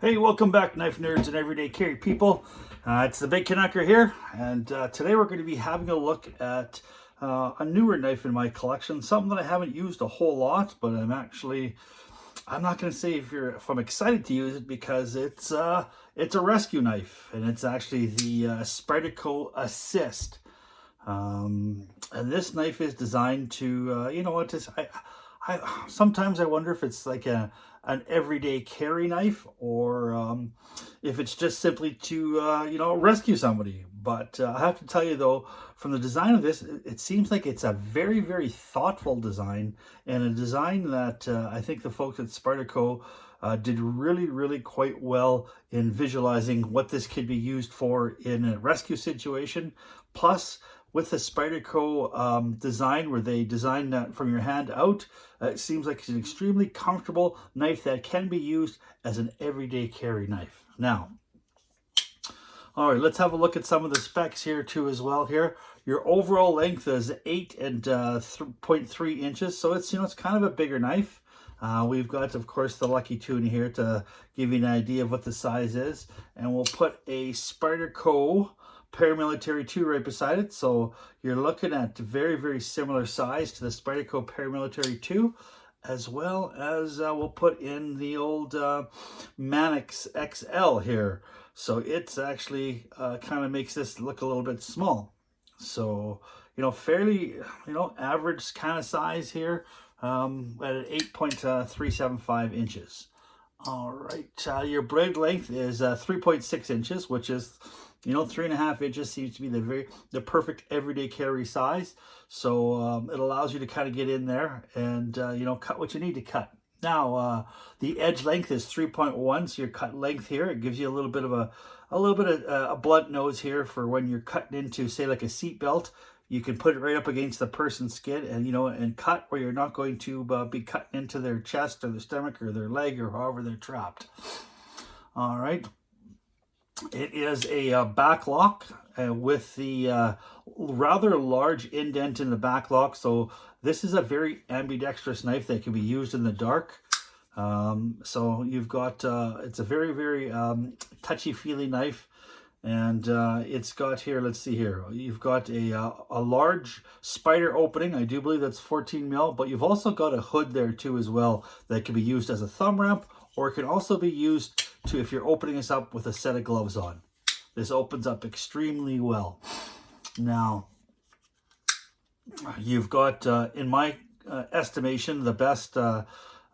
Hey, welcome back, knife nerds and everyday carry people. It's the Big Canucker here, and today we're going to be having a look at a newer knife in my collection. Something that I haven't used a whole lot, but I'm not going to say if I'm excited to use it because it's a rescue knife, and it's actually the Spyderco Assist. And this knife is designed to, sometimes I wonder if it's like an everyday carry knife, or if it's just simply to rescue somebody. But I have to tell you though, from the design of this, it seems like it's a very, very thoughtful design, and a design that I think the folks at Spyderco did really, really quite well in visualizing what this could be used for in a rescue situation. Plus, with the Spyderco design, where they design that from your hand out, it seems like it's an extremely comfortable knife that can be used as an everyday carry knife. Now, all right, let's have a look at some of the specs here too as well here. Your overall length is 8 and 0.3 inches, so it's kind of a bigger knife. We've got, of course, the lucky tune here to give you an idea of what the size is, and we'll put a Spyderco Paramilitary 2 right beside it. So you're looking at very, very similar size to the Spyderco Paramilitary 2, as well as we'll put in the old Mannix XL here. So it's actually kind of makes this look a little bit small. So, fairly, average kind of size here at an 8.375 inches. All right, your blade length is 3.6 inches, which is 3.5 inches seems to be the perfect everyday carry size. So it allows you to kind of get in there and cut what you need to cut. Now the edge length is 3.1, so your cut length here, it gives you a little bit of a blunt nose here for when you're cutting into, say, like a seat belt. You can put it right up against the person's skin and and cut where you're not going to be cutting into their chest or their stomach or their leg or however they're trapped. All right. It is a back lock with the rather large indent in the back lock. So this is a very ambidextrous knife that can be used in the dark. So you've got, it's a very, very touchy-feely knife. And it's got here, let's see here, you've got a large spider opening. I do believe that's 14 mil, but you've also got a hood there too as well that can be used as a thumb ramp, or it can also be used to, if you're opening this up with a set of gloves on. This opens up extremely well. Now, you've got, in my estimation, the best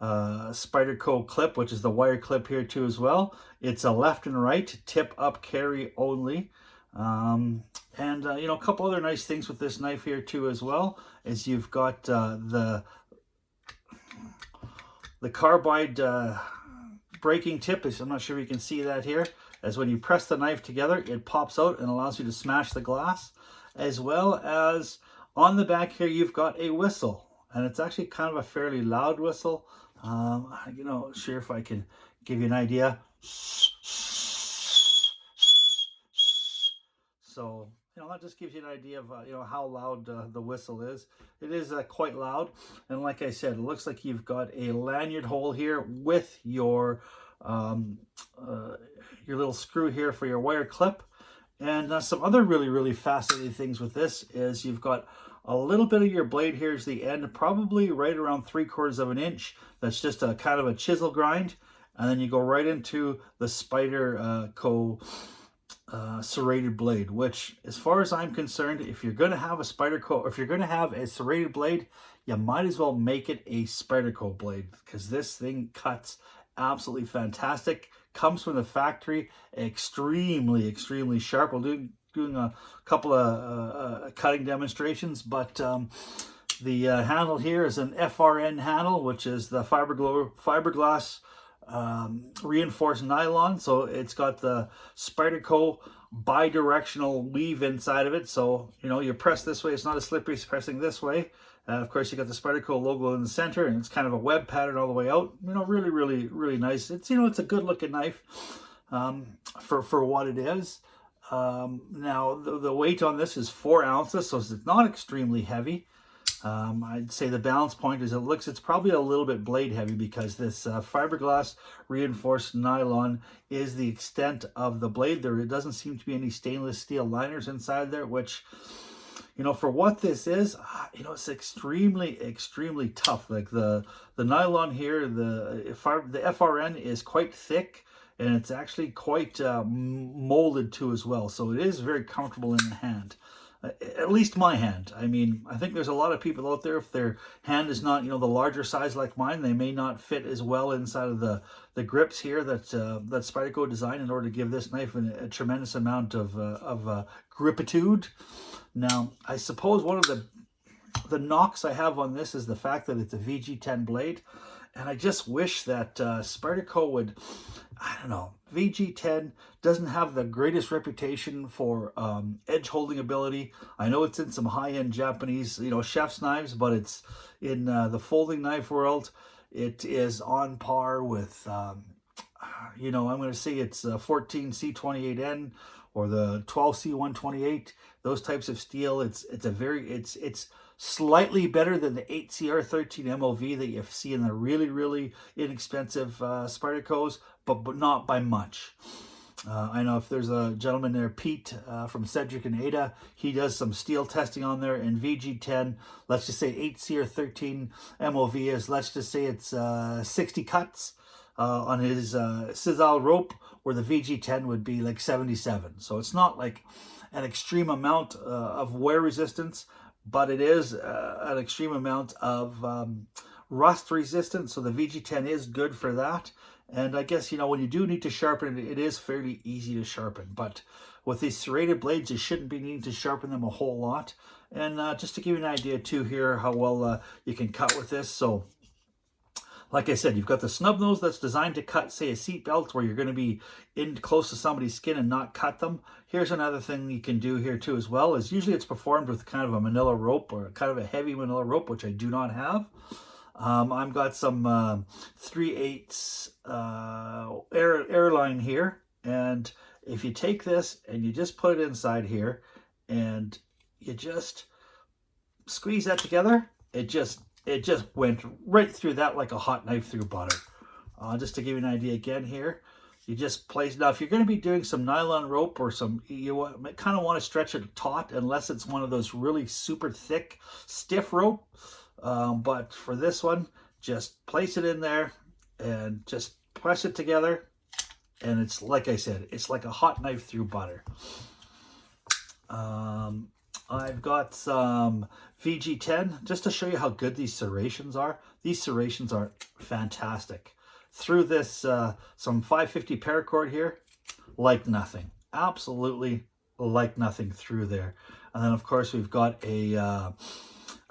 Spyderco clip, which is the wire clip here too as well. It's a left and right tip up carry only. And a couple other nice things with this knife here too as well is you've got the carbide braking tip. I'm not sure if you can see that here, as when you press the knife together, it pops out and allows you to smash the glass, as well as on the back here you've got a whistle, and it's actually kind of a fairly loud whistle. Sure if I can give you an idea. So, that just gives you an idea of, how loud the whistle is. It is quite loud. And like I said, it looks like you've got a lanyard hole here with your little screw here for your wire clip. And some other really, really fascinating things with this is you've got a little bit of your blade here is the end, probably right around 3/4 of an inch. That's just a kind of a chisel grind. And then you go right into the Spyderco serrated blade, which, as far as I'm concerned, if you're going to have a Spyderco, or if you're going to have a serrated blade, you might as well make it a Spyderco blade, because this thing cuts absolutely fantastic. Comes from the factory, extremely, extremely sharp. We'll doing a couple of cutting demonstrations, but the handle here is an FRN handle, which is the fiberglass reinforced nylon. So it's got the Spyderco bi-directional weave inside of it. So you press this way, it's not as slippery as pressing this way. Of course, you got the Spyderco logo in the center, and it's kind of a web pattern all the way out. Really, really, really nice. It's it's a good looking knife for what it is. Now the weight on this is 4 ounces, so it's not extremely heavy. I'd say the balance point is it's probably a little bit blade heavy because this fiberglass reinforced nylon is the extent of the blade there. It doesn't seem to be any stainless steel liners inside there, which, for what this is, it's extremely tough. Like the nylon here, the FRN is quite thick, and it's actually quite molded too as well. So it is very comfortable in the hand. At least my hand. I mean, I think there's a lot of people out there, if their hand is not, the larger size like mine, they may not fit as well inside of the grips here that Spyderco designed in order to give this knife a tremendous amount of gripitude. Now, I suppose one of the knocks I have on this is the fact that it's a VG10 blade, and I just wish that Spyderco would, I don't know, VG10 doesn't have the greatest reputation for edge holding ability. I know it's in some high-end Japanese, chef's knives, but it's in the folding knife world. It is on par with, I'm going to say it's 14C28N or the 12C128. Those types of steel. It's slightly better than the 8CR13 MOV that you see in the really inexpensive Spydercos, but not by much. I know if there's a gentleman there, Pete from Cedric and Ada, he does some steel testing on there, and VG10, let's just say 8CR13 MOV is, let's just say it's 60 cuts on his Sisal rope, where the VG10 would be like 77. So it's not like an extreme amount of wear resistance, but it is an extreme amount of rust resistance. So the VG10 is good for that. And I guess, when you do need to sharpen it, it is fairly easy to sharpen. But with these serrated blades, you shouldn't be needing to sharpen them a whole lot. And just to give you an idea too here, how well you can cut with this. So like I said, you've got the snub nose that's designed to cut, say, a seat belt where you're going to be in close to somebody's skin and not cut them. Here's another thing you can do here too as well, is usually it's performed with kind of a manila rope, or kind of a heavy manila rope, which I do not have. I've got some 3/8 airline here, and if you take this and you just put it inside here and you just squeeze that together, it just went right through that like a hot knife through butter. Just to give you an idea again here, you just place, now if you're going to be doing some nylon rope or you kind of want to stretch it taut, unless it's one of those really super thick, stiff rope. But for this one, just place it in there and just press it together. And it's, like I said, it's like a hot knife through butter. I've got some VG10 just to show you how good these serrations are. These serrations are fantastic. Through this, some 550 paracord here, like nothing. Absolutely like nothing through there. And then, of course, we've got a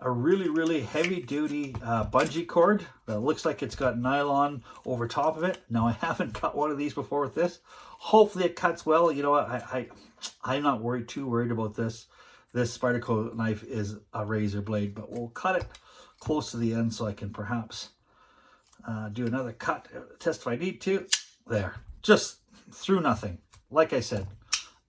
really heavy duty bungee cord that looks like it's got nylon over top of it. Now, I haven't cut one of these before with this. Hopefully it cuts well. You know what, I'm not too worried about this. This Spyderco knife is a razor blade, but we'll cut it close to the end so I can perhaps do another cut test if I need to. There, just through nothing. Like I said,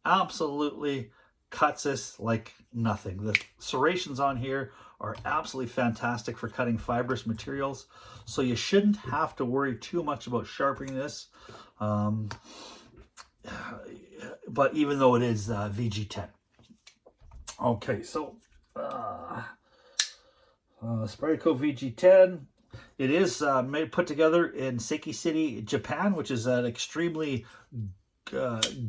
absolutely cuts this like nothing. The serrations on here are absolutely fantastic for cutting fibrous materials, so you shouldn't have to worry too much about sharpening this. But even though it is VG10. Okay, so Spyderco VG10. It is put together in Seiki City, Japan, which is an extremely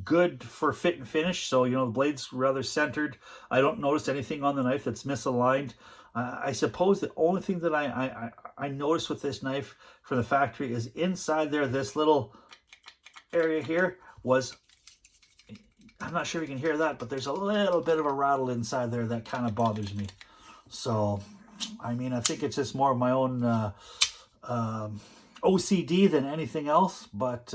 good for fit and finish. So, the blade's rather centered. I don't notice anything on the knife that's misaligned. I suppose the only thing that I noticed with this knife from the factory is inside there, this little area here was, I'm not sure you can hear that, but there's a little bit of a rattle inside there that kind of bothers me. So, I mean, I think it's just more of my own OCD than anything else, but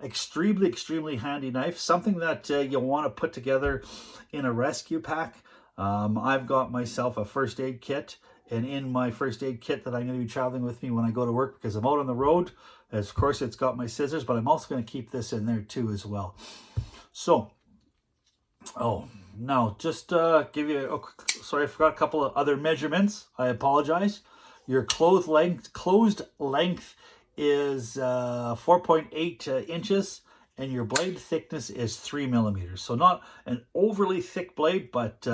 extremely handy knife. Something that you want to put together in a rescue pack. I've got myself a first aid kit, and in my first aid kit that I'm going to be traveling with me when I go to work, because I'm out on the road, of course it's got my scissors, but I'm also going to keep this in there too as well. So, Now, just give you, sorry, I forgot a couple of other measurements. I apologize. Your closed length is 4.8 inches, and your blade thickness is 3 millimeters. So not an overly thick blade, but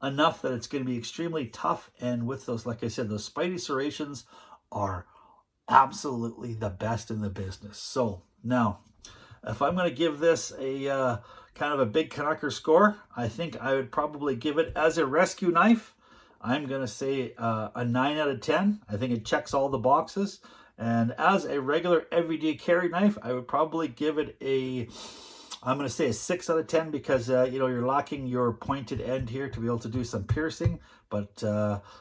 enough that it's going to be extremely tough. And with those, like I said, those Spidey serrations are absolutely the best in the business. So now, if I'm going to give this a kind of a big Canucker score, I think I would probably give it, as a rescue knife, I'm going to say a 9 out of 10. I think it checks all the boxes. And as a regular everyday carry knife, I would probably give it I'm going to say a 6 out of 10 because, you know, you're lacking your pointed end here to be able to do some piercing. But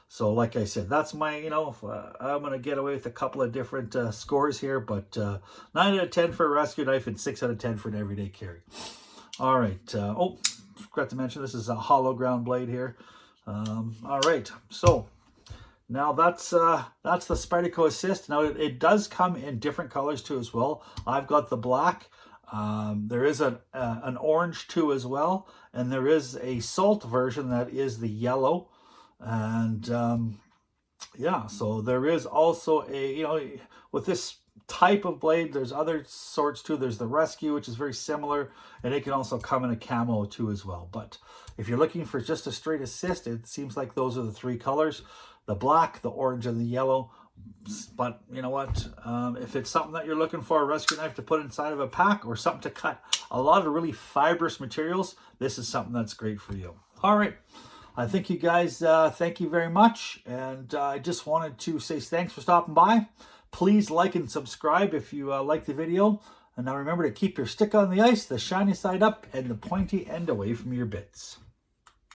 so like I said, that's my, you know, I'm going to get away with a couple of different scores here. But 9 out of 10 for a rescue knife and 6 out of 10 for an everyday carry. All right. Oh, forgot to mention this is a hollow ground blade here. All right. So now that's the Spyderco Assist. Now it does come in different colors too as well. I've got the black. There is an orange too as well, and there is a salt version that is the yellow. And yeah, so there is also a, you know, with this type of blade, there's other sorts too. There's the Rescue, which is very similar, and it can also come in a camo too as well. But if you're looking for just a straight assist, it seems like those are the three colors: the black, the orange, and the yellow. But you know what, if it's something that you're looking for, a rescue knife to put inside of a pack, or something to cut a lot of really fibrous materials, this is something that's great for you. All right, I think you guys, thank you very much, and I just wanted to say thanks for stopping by. Please like and subscribe if you like the video, and now remember to keep your stick on the ice, the shiny side up, and the pointy end away from your bits.